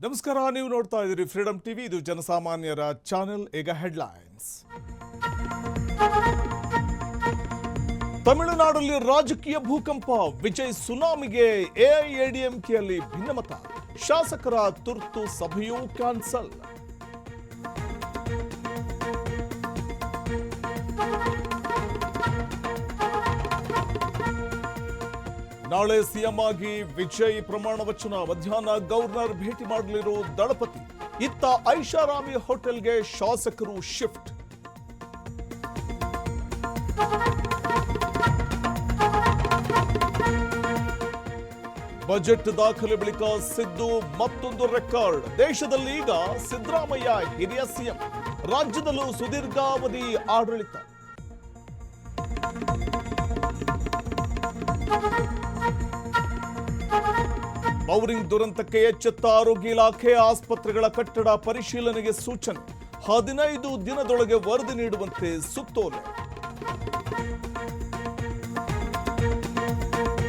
ನಮಸ್ಕಾರ, ನೀವು ನೋಡ್ತಾ ಇದ್ದೀರಿ ಫ್ರೀಡಂ ಟಿವಿ. ಇದು ಜನಸಾಮಾನ್ಯರ ಚಾನೆಲ್. ಈಗ ಹೆಡ್ಲೈನ್ಸ್. ತಮಿಳುನಾಡಲ್ಲಿ ರಾಜಕೀಯ ಭೂಕಂಪ, ವಿಜಯ್ ಸುನಾಮಿಗೆ ಎಐಎಡಿಎಂಕೆಯಲ್ಲಿ ಭಿನ್ನಮತ, ಶಾಸಕರ ತುರ್ತು ಸಭೆಯೂ ಕ್ಯಾನ್ಸಲ್. ನಾಳೆ ಸಿಎಂ ಆಗಿ ವಿಜಯ್ ಪ್ರಮಾಣ ವಚನ, ಮಧ್ಯಾಹ್ನ ಗವರ್ನರ್ ಭೇಟಿ ಮಾಡಲಿರೋ ದಳಪತಿ. ಇತ್ತ ಐಷಾರಾಮಿ ಹೋಟೆಲ್ಗೆ ಶಾಸಕರು ಶಿಫ್ಟ್. ಬಜೆಟ್ ದಾಖಲೆ ಬಳಿಕ ಸಿದ್ದು ಮತ್ತೊಂದು ರೆಕಾರ್ಡ್. ದೇಶದಲ್ಲಿ ಈಗ ಸಿದ್ದರಾಮಯ್ಯ ಹಿರಿಯ ಸಿಎಂ, ರಾಜ್ಯದಲ್ಲೂ ಸುದೀರ್ಘಾವಧಿ ಆಡಳಿತ. ಬೌರಿಂಗ್ ದುರಂತಕ್ಕೆ ಎಚ್ಚೆತ್ತ ಆರೋಗ್ಯ ಇಲಾಖೆ, ಆಸ್ಪತ್ರೆಗಳ ಕಟ್ಟಡ ಪರಿಶೀಲನೆಗೆ ಸೂಚನೆ, 15 ದಿನದೊಳಗೆ ವರದಿ ನೀಡುವಂತೆ ಸುತ್ತೋಲೆ.